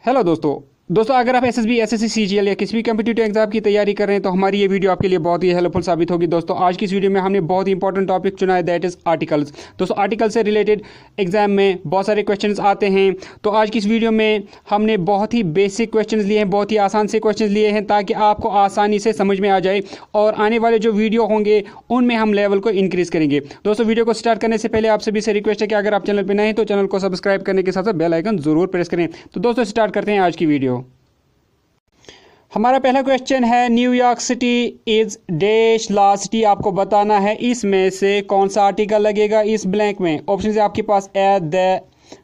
Hello दोस्तों अगर आप एसएसबी एसएससी सीजीएल या किसी भी कम्पिटिटिव एग्जाम की तैयारी कर रहे हैं तो हमारी ये वीडियो आपके लिए बहुत ही हेल्पफुल साबित होगी। दोस्तों आज की इस वीडियो में हमने बहुत ही इंपॉर्टेंट टॉपिक चुना है, दैट इज़ आर्टिकल्स। दोस्तों आर्टिकल से रिलेटेड एग्जाम में बहुत सारे क्वेश्चंस आते हैं, तो आज की इस वीडियो में हमने बहुत ही बेसिक क्वेश्चंस लिए हैं, बहुत ही आसान से क्वेश्चंस लिए हैं ताकि आपको आसानी से समझ में आ जाए और आने वाले जो वीडियो होंगे उनमें हम लेवल को इंक्रीज़ करेंगे। दोस्तों वीडियो को स्टार्ट करने से पहले आप सभी से रिक्वेस्ट है कि अगर आप चैनल पर नए हैं तो चैनल को सब्सक्राइब करने के साथ साथ बेल आइकन जरूर प्रेस करें। तो दोस्तों स्टार्ट करते हैं आज की वीडियो। हमारा पहला क्वेश्चन है, New York city is dash law city. आपको बताना है इसमें से कौन सा आर्टिकल लगेगा इस ब्लैंक में। ऑप्शन है आपके पास ए, द,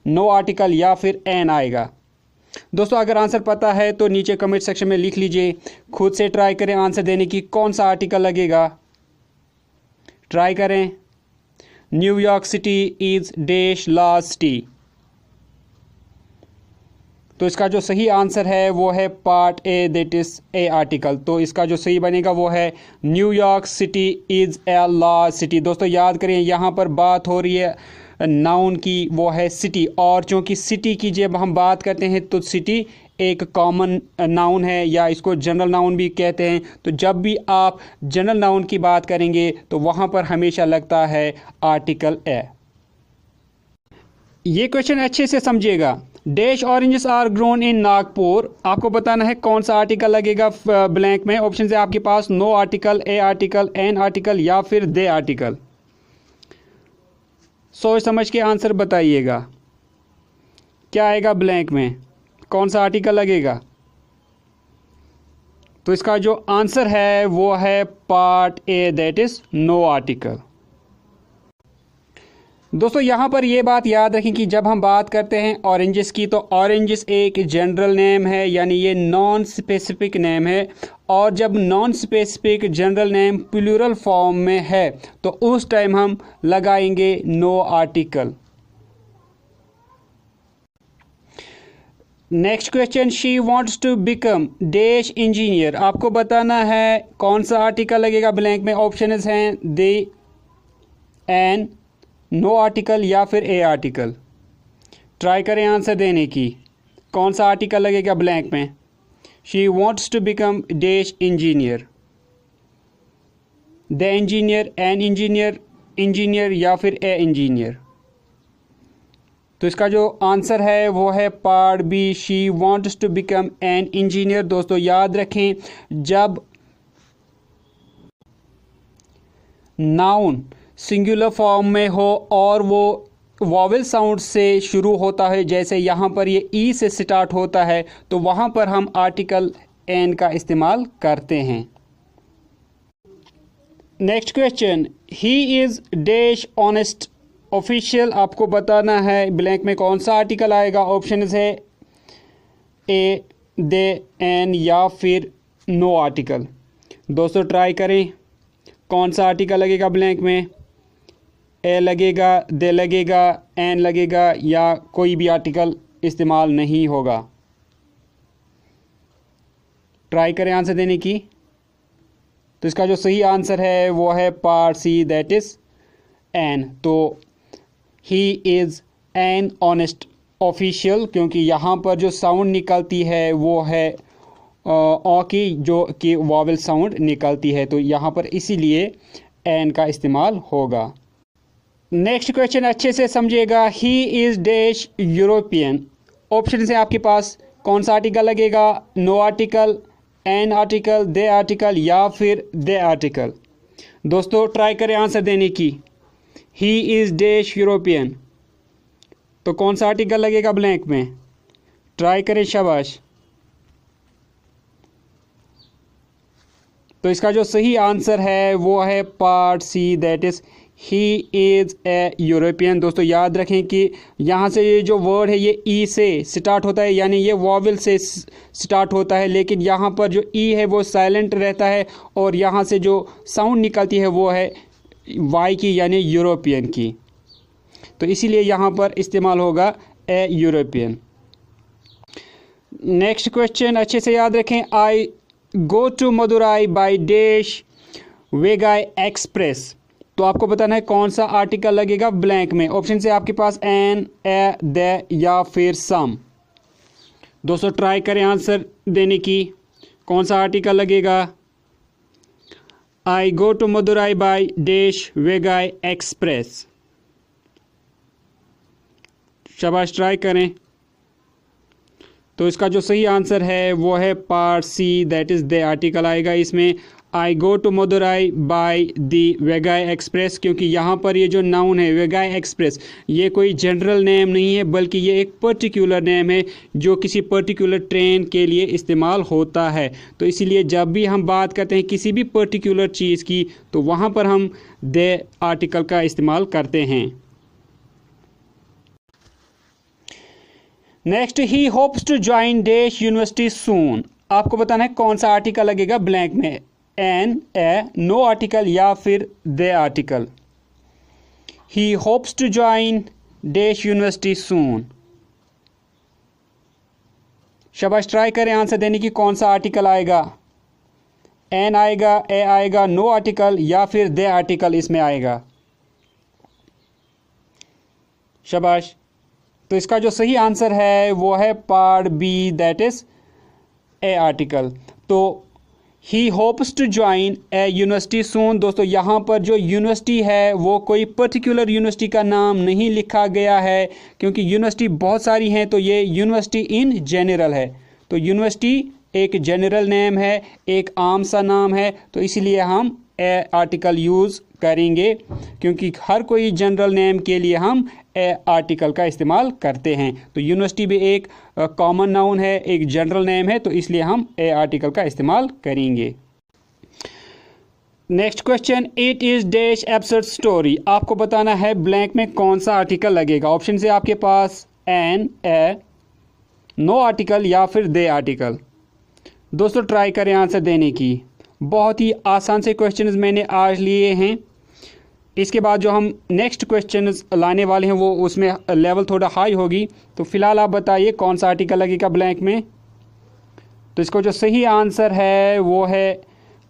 नो आर्टिकल या फिर एन आएगा। दोस्तों अगर आंसर पता है तो नीचे कमेंट सेक्शन में लिख लीजिए, खुद से ट्राई करें आंसर देने की, कौन सा आर्टिकल लगेगा। ट्राई करें। New York city is dash law city. तो इसका जो सही आंसर है वो है part A, that is a article. तो इसका जो सही बनेगा वो है New York city is a law city. दोस्तों याद करें यहाँ पर बात हो रही है नाउन की, वो है सिटी, और चूँकि सिटी की जब हम बात करते हैं तो सिटी एक कॉमन नाउन है या इसको जनरल नाउन भी कहते हैं। तो जब भी आप जनरल नाउन की बात करेंगे तो वहाँ पर हमेशा लगता है आर्टिकल ए। ये क्वेश्चन अच्छे से समझिएगा। Dash oranges are grown in Nagpur. आपको बताना है कौन सा आर्टिकल लगेगा ब्लैंक में। ऑप्शन है आपके पास no article, a article, an article या फिर दे आर्टिकल। सोच समझ के आंसर बताइएगा, क्या आएगा ब्लैंक में, कौन सा आर्टिकल लगेगा। तो इसका जो आंसर है वो है part A, that is no article. दोस्तों यहाँ पर ये बात याद रखें कि जब हम बात करते हैं ऑरेंजेस की तो ऑरेंजेस एक जनरल नेम है, यानी ये नॉन स्पेसिफिक नेम है, और जब non specific general name plural form में है तो उस टाइम हम लगाएंगे no article. Next question, she wants to become dash engineer. आपको बताना है कौन सा आर्टिकल लगेगा ब्लैंक में। ऑप्शन हैं दे, एन, नो आर्टिकल या फिर ए आर्टिकल। ट्राई करें आंसर देने की, कौन सा आर्टिकल लगेगा ब्लैंक में। She wants to become dash engineer, the engineer, an engineer, engineer या फिर ए इंजीनियर। तो इसका जो आंसर है वो है part B, she wants to become an engineer. दोस्तों याद रखें जब नाउन सिंगुलर फॉर्म में हो और वो वॉवेल साउंड से शुरू होता है, जैसे यहाँ पर ये ई से स्टार्ट होता है, तो वहाँ पर हम आर्टिकल एन का इस्तेमाल करते हैं। Next question, he is dash honest official. आपको बताना है ब्लैंक में कौन सा आर्टिकल आएगा। ऑप्शन है ए, दे, एन या फिर नो आर्टिकल। दोस्तों ट्राई करें, कौन सा आर्टिकल लगेगा ब्लैंक में। ए लगेगा, दे लगेगा, एन लगेगा या कोई भी आर्टिकल इस्तेमाल नहीं होगा। ट्राई करें आंसर देने की। तो इसका जो सही आंसर है वो है part C, that is an. तो he is an honest official, क्योंकि यहाँ पर जो साउंड निकलती है वो है ओ की, जो कि वॉवेल साउंड निकलती है, तो यहाँ पर इसीलिए एन का इस्तेमाल होगा। नेक्स्ट क्वेश्चन अच्छे से समझिएगा, he is dash European. Option है आपके पास, कौन सा आर्टिकल लगेगा। No article, an article, the article या फिर दे आर्टिकल। दोस्तों ट्राई करें आंसर देने की। ही इज़ डैश यूरोपियन, तो कौन सा आर्टिकल लगेगा ब्लैंक में। ट्राई करें, शाबाश। तो इसका जो सही आंसर है वो है part C, that is he is a European. दोस्तों याद रखें कि यहाँ से ये जो वर्ड है ये ई से स्टार्ट होता है, यानी ये वॉवेल से स्टार्ट होता है, लेकिन यहाँ पर जो ई है वो साइलेंट रहता है और यहाँ से जो साउंड निकलती है वो है वाई की, यानी यूरोपियन की। तो इसीलिए यहाँ पर इस्तेमाल होगा ए यूरोपियन। नेक्स्ट क्वेश्चन अच्छे से याद रखें, I go to Madurai by dash Vaigai express. तो आपको बताना है कौन सा आर्टिकल लगेगा ब्लैंक में। ऑप्शन से आपके पास एन, ए, दे या फिर सम। दोस्तों ट्राई करें आंसर देने की, कौन सा आर्टिकल लगेगा। I go to Madurai by dash Vaigai express. शाबाश, ट्राई करें। तो इसका जो सही आंसर है वो है part C, that is the article आएगा इसमें। I go to Madurai by the Vaigai express, क्योंकि यहाँ पर ये जो नाउन है वेगाई एक्सप्रेस, ये कोई जनरल नेम नहीं है, बल्कि ये एक पर्टिकुलर नेम है जो किसी पर्टिकुलर ट्रेन के लिए इस्तेमाल होता है। तो इसीलिए जब भी हम बात करते हैं किसी भी पर्टिकुलर चीज़ की, तो वहाँ पर हम द आर्टिकल का इस्तेमाल करते हैं। Next, he hopes to join dash university soon. आपको बताना है कौन सा आर्टिकल लगेगा ब्लैंक में, एन, ए, नो आर्टिकल या फिर the article. He hopes to join dash university soon. शाबाश, ट्राई करें आंसर देने की, कौन सा आर्टिकल आएगा। एन आएगा, ए आएगा, नो आर्टिकल या फिर द आर्टिकल इसमें आएगा। शाबाश। तो इसका जो सही आंसर है वो है part B, that is a article. तो he hopes to join a university soon. दोस्तों यहाँ पर जो यूनिवर्सिटी है वो कोई पर्टिकुलर यूनिवर्सिटी का नाम नहीं लिखा गया है, क्योंकि यूनिवर्सिटी बहुत सारी हैं, तो ये यूनिवर्सिटी इन जनरल है। तो यूनिवर्सिटी एक जनरल नेम है, एक आम सा नाम है, तो इसलिए हम ए आर्टिकल यूज़ करेंगे, क्योंकि हर कोई जनरल नेम के लिए हम ए आर्टिकल का इस्तेमाल करते हैं। तो यूनिवर्सिटी भी एक कॉमन नाउन है, एक जनरल नेम है, तो इसलिए हम ए आर्टिकल का इस्तेमाल करेंगे। Next question, it is dash absurd story. आपको बताना है ब्लैंक में कौन सा आर्टिकल लगेगा। ऑप्शन से आपके पास एन, ए, नो आर्टिकल या फिर दे आर्टिकल। दोस्तों ट्राई करें आंसर देने की। बहुत ही आसान से क्वेश्चंस मैंने आज लिए हैं। इसके बाद जो हम नेक्स्ट क्वेश्चंस लाने वाले हैं वो उसमें लेवल थोड़ा हाई होगी। तो फिलहाल आप बताइए कौन सा आर्टिकल लगेगा ब्लैंक में। तो इसको जो सही आंसर है वो है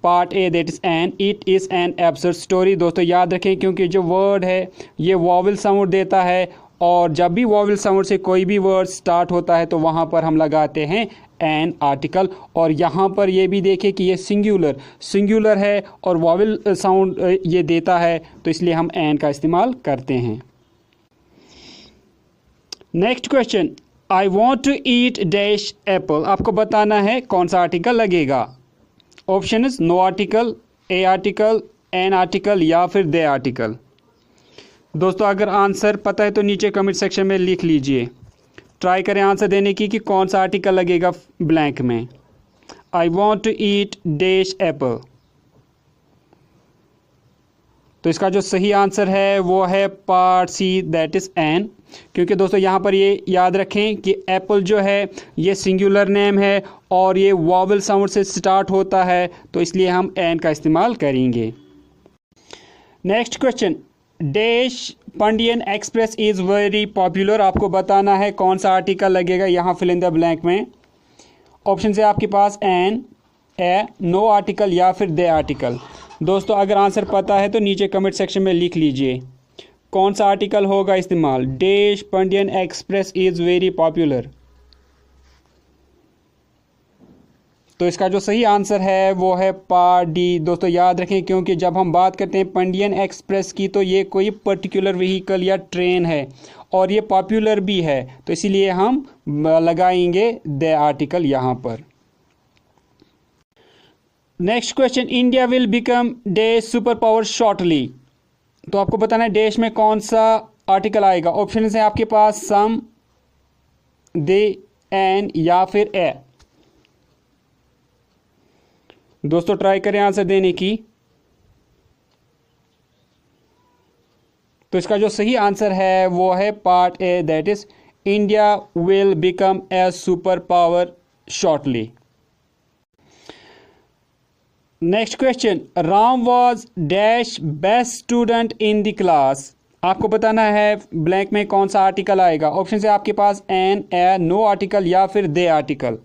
part A, that is N, it is an absurd story. दोस्तों याद रखें, क्योंकि जो वर्ड है ये वॉवल साउंड देता है, और जब भी वॉवल साउंड से कोई भी वर्ड स्टार्ट होता है तो वहाँ पर हम लगाते हैं एन आर्टिकल। और यहाँ पर ये भी देखें कि ये सिंगुलर है और वॉवल साउंड ये देता है, तो इसलिए हम एन का इस्तेमाल करते हैं। Next question, I want to eat dash apple. आपको बताना है कौन सा आर्टिकल लगेगा। Option is no article, a article, an article या फिर दे आर्टिकल। दोस्तों अगर आंसर पता है तो नीचे कमेंट सेक्शन में लिख लीजिए। ट्राई करें आंसर देने की कि कौन सा आर्टिकल लगेगा ब्लैंक में। I want to eat dash apple. तो इसका जो सही आंसर है वो है part C, that is an. क्योंकि दोस्तों यहाँ पर ये याद रखें कि एप्पल जो है ये सिंगुलर नेम है और ये वॉवल साउंड से स्टार्ट होता है, तो इसलिए हम एन का इस्तेमाल करेंगे। Next question, dash Pandian express is very popular. आपको बताना है कौन सा आर्टिकल लगेगा यहाँ फिल इन द ब्लैंक में। ऑप्शन है आपके पास एन, ए, नो आर्टिकल या फिर दे आर्टिकल। दोस्तों अगर आंसर पता है तो नीचे कमेंट सेक्शन में लिख लीजिए कौन सा आर्टिकल होगा इस्तेमाल। Dash Pandian express is very popular. तो इसका जो सही आंसर है वो है पार्ट डी। दोस्तों याद रखें, क्योंकि जब हम बात करते हैं पंडियन एक्सप्रेस की तो ये कोई पर्टिकुलर व्हीकल या ट्रेन है और ये पॉपुलर भी है, तो इसीलिए हम लगाएंगे द आर्टिकल यहाँ पर। Next question, India will become dash super power shortly. तो आपको बताना है डैश में कौन सा आर्टिकल आएगा। ऑप्शन है आपके पास सम, दे, एन या फिर ए। दोस्तों ट्राई करें आंसर देने की। तो इसका जो सही आंसर है वो है part A, that is India will become a super power shortly. Next question, Ram was dash best student in the class. आपको बताना है ब्लैंक में कौन सा आर्टिकल आएगा। ऑप्शन है आपके पास एन, ए, नो आर्टिकल या फिर दे आर्टिकल।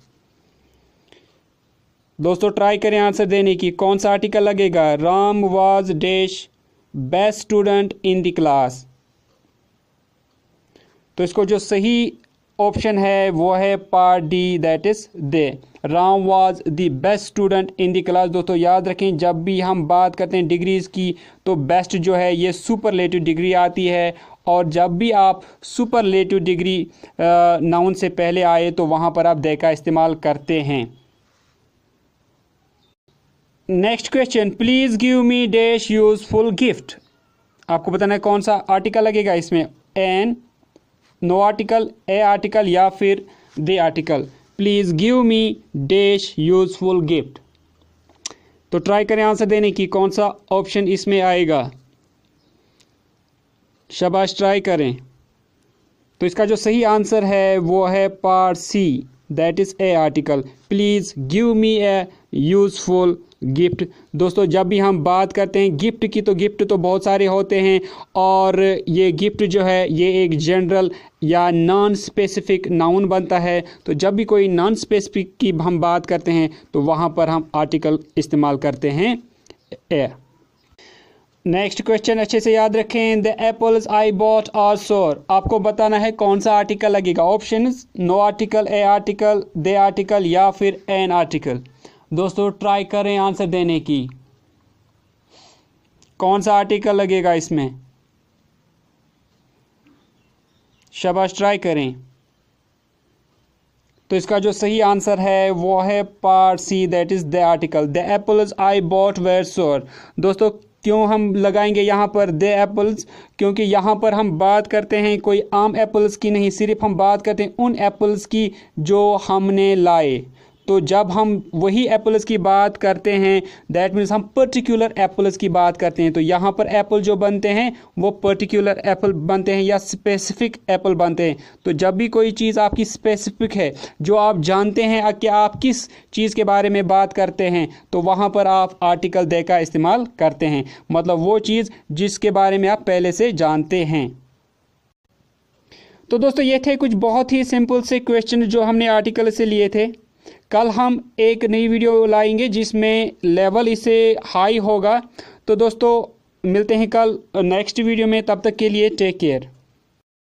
दोस्तों ट्राई करें आंसर देने की, कौन सा आर्टिकल लगेगा। Ram was dash best student in the class. तो इसको जो सही ऑप्शन है वो है part D, that is they. Ram was the best student in the class. दोस्तों याद रखें, जब भी हम बात करते हैं डिग्रीज की तो बेस्ट जो है ये सुपरलेटिव डिग्री आती है, और जब भी आप सुपरलेटिव डिग्री नाउन से पहले आए तो वहाँ पर आप दे का इस्तेमाल करते हैं। Next question, please give me dash useful gift. आपको बताना है कौन सा आर्टिकल लगेगा इसमें, an, no article, a article या फिर the article. Please give me dash useful gift. तो ट्राई करें आंसर देने की, कौन सा ऑप्शन इसमें आएगा। शाबाश, ट्राई करें। तो इसका जो सही आंसर है वो है part C, that is a article. Please give me a useful gift. दोस्तों जब भी हम बात करते हैं गिफ्ट की, तो गिफ्ट तो बहुत सारे होते हैं, और ये गिफ्ट जो है ये एक जनरल या नॉन स्पेसिफिक नाउन बनता है। तो जब भी कोई नॉन स्पेसिफिक की हम बात करते हैं तो वहाँ पर हम आर्टिकल इस्तेमाल करते हैं ए। नेक्स्ट क्वेश्चन अच्छे से याद रखें, the apples I bought are sour. आपको बताना है कौन सा आर्टिकल लगेगा। Options, no article, a article, the article या फिर एन आर्टिकल। दोस्तों ट्राई करें आंसर देने की, कौन सा आर्टिकल लगेगा इसमें। शाबाश, ट्राई करें। तो इसका जो सही आंसर है वो है part C, that is the article. The apples I bought were sour. दोस्तों क्यों हम लगाएंगे यहाँ पर द एप्पल्स, क्योंकि यहाँ पर हम बात करते हैं कोई आम एप्पल्स की नहीं, सिर्फ हम बात करते हैं उन एप्पल्स की जो हमने लाए। तो जब हम वही एप्पल्स की बात करते हैं दैट मीन्स हम पर्टिकुलर एप्पल्स की बात करते हैं। तो यहाँ पर एप्पल जो बनते हैं वो पर्टिकुलर एप्पल बनते हैं या स्पेसिफिक एप्पल बनते हैं। तो जब भी कोई चीज़ आपकी स्पेसिफिक है, जो आप जानते हैं कि आप किस चीज़ के बारे में बात करते हैं, तो वहाँ पर आप आर्टिकल दे का इस्तेमाल करते हैं, मतलब वो चीज़ जिसके बारे में आप पहले से जानते हैं। तो दोस्तों ये थे कुछ बहुत ही सिंपल से क्वेश्चन जो हमने आर्टिकल से लिए थे। कल हम एक नई वीडियो लाएंगे जिसमें लेवल इसे हाई होगा। तो दोस्तों मिलते हैं कल नेक्स्ट वीडियो में, तब तक के लिए टेक केयर।